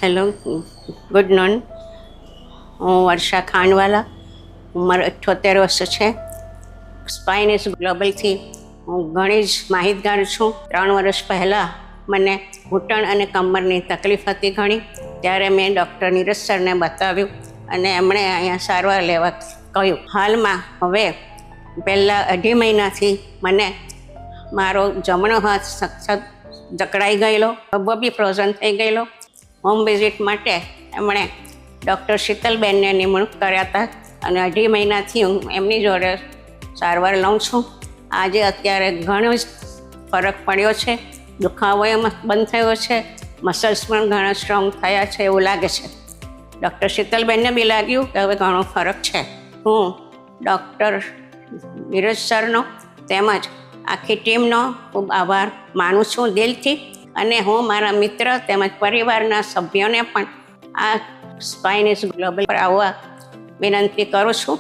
Hello, good non. હું વર્ષા ખાંડવાલા, ઉંમર 78 વર્ષ છે. સ્પાઇનિસ ગ્લોબલથી હું ઘણી જ માહિતગાર છું. 3 વર્ષ પહેલાં મને ઘૂંટણ અને કમરની તકલીફ હતી ઘણી. ત્યારે મેં ડૉક્ટર નીરજ સરને બતાવ્યું અને એમણે અહીંયા સારવાર લેવા કહ્યું. હાલમાં હવે પહેલાં 2.5 મહિનાથી મને મારો જમણો હાથ સખત જકડાઈ ગયેલો, ખભો બી ફ્રોઝન થઈ ગયેલો. હોમ વિઝિટ માટે એમણે ડૉક્ટર શીતલબેનને નિમણૂક કર્યા હતા અને 2.5 મહિનાથી હું એમની જોડે સારવાર લઉં છું. આજે અત્યારે ઘણો જ ફરક પડ્યો છે. દુખાવો એમાં બંધ થયો છે, મસલ્સ પણ ઘણા સ્ટ્રોંગ થયા છે એવું લાગે છે. ડૉક્ટર શીતલબેનને બી લાગ્યું કે હવે ઘણો ફરક છે. હું ડૉક્ટર નીરજ સરનો તેમજ આખી ટીમનો ખૂબ આભાર માનું છું દિલથી. અને હું મારા મિત્ર તેમજ પરિવારના સભ્યોને પણ આ સ્પાઇનિસ ગ્લોબલ પર આવવા વિનંતી કરું છું.